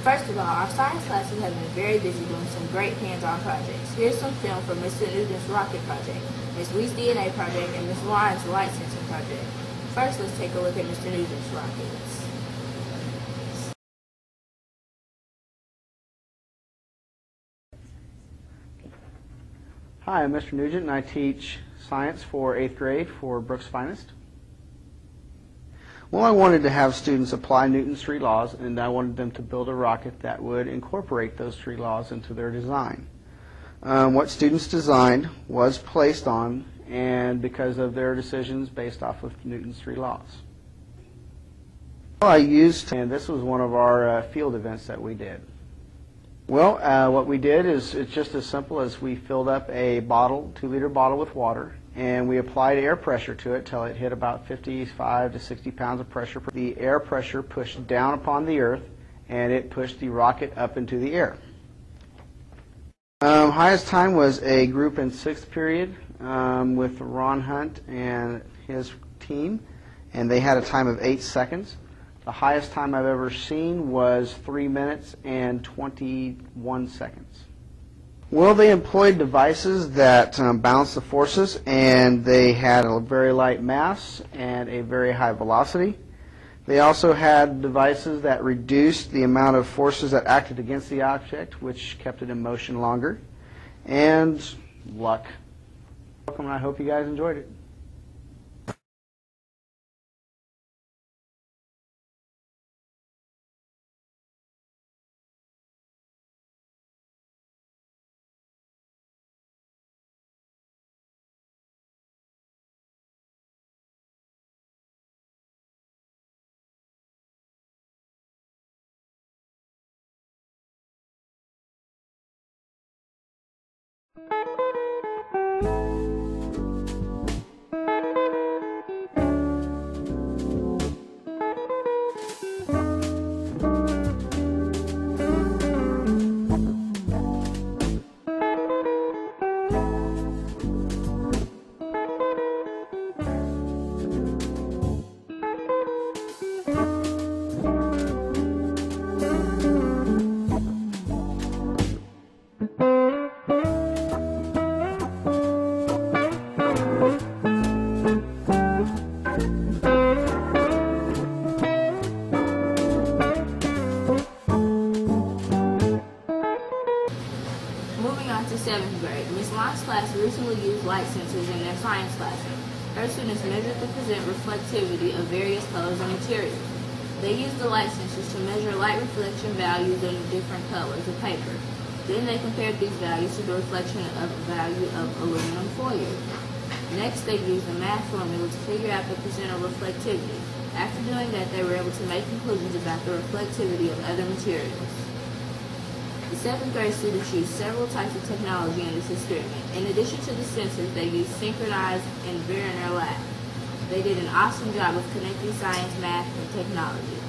First of all, our science classes have been very busy doing some great hands-on projects. Here's some film from Mr. Newton's rocket project, Ms. Wee's DNA project, and Ms. Warren's light sensing project. First, let's take a look at Mr. Newton's rockets. Hi, I'm Mr. Nugent, and I teach science for 8th grade for Brooks Finest. Well, I wanted to have students apply Newton's 3 laws, and I wanted them to build a rocket that would incorporate those 3 laws into their design. What students designed was placed on, and because of their decisions based off of Newton's 3 laws. Well, and this was one of our field events that we did. Well, what we did is it's just as simple as we filled up a bottle, 2-liter bottle with water, and we applied air pressure to it till it hit about 55 to 60 pounds of pressure. The air pressure pushed down upon the earth, and it pushed the rocket up into the air. Highest time was a group in 6th period with Ron Hunt and his team, and they had a time of 8 seconds. The highest time I've ever seen was 3 minutes and 21 seconds. Well, they employed devices that balance the forces, and they had a very light mass and a very high velocity. They also had devices that reduced the amount of forces that acted against the object, which kept it in motion longer, and luck. Welcome, and I hope you guys enjoyed it. Moving on to 7th grade, Ms. Long's class recently used light sensors in their science classroom. Her students measured the present reflectivity of various colors and materials. They used the light sensors to measure light reflection values on different colors of paper. Then they compared these values to the reflection of value of aluminum foil. Next, they used a math formula to figure out the percent of reflectivity. After doing that, they were able to make conclusions about the reflectivity of other materials. The 7th grade students used several types of technology in this experiment. In addition to the sensors, they used Synchronize and Veer in their lab. They did an awesome job of connecting science, math, and technology.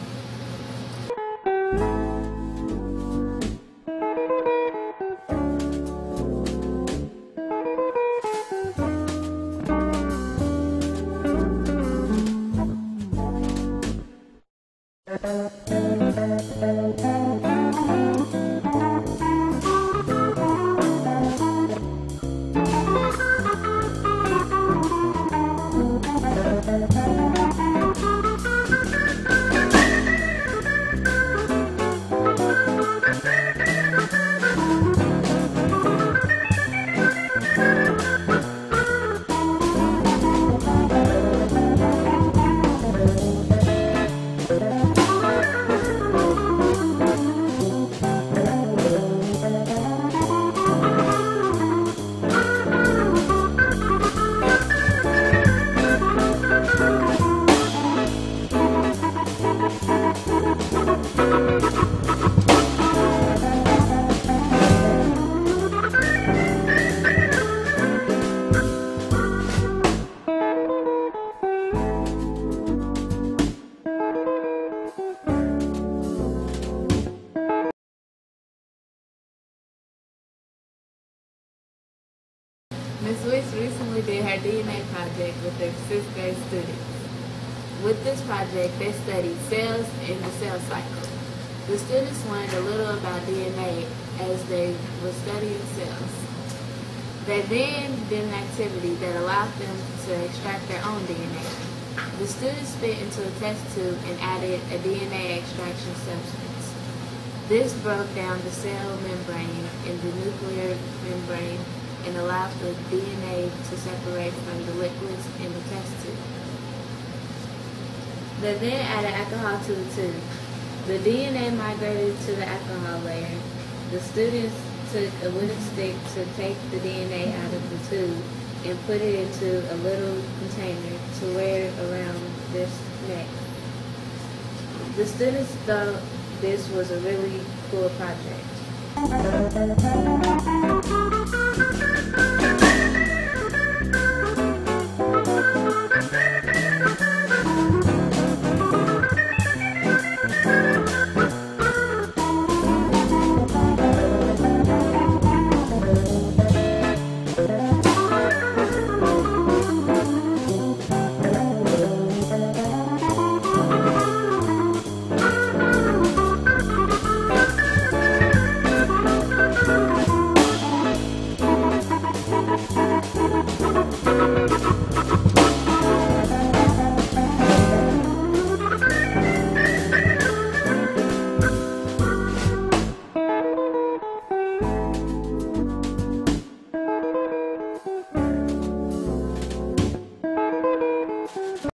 Ms. Wicks recently did her DNA project with their 6th grade students. With this project, they studied cells and the cell cycle. The students learned a little about DNA as they were studying cells. They then did an activity that allowed them to extract their own DNA. The students spit into a test tube and added a DNA extraction substance. This broke down the cell membrane and the nuclear membrane and allowed the DNA to separate from the liquids in the test tube. They then added alcohol to the tube. The DNA migrated to the alcohol layer. The students took a wooden stick to take the DNA out of the tube and put it into a little container to wear around their neck. The students thought this was a really cool project.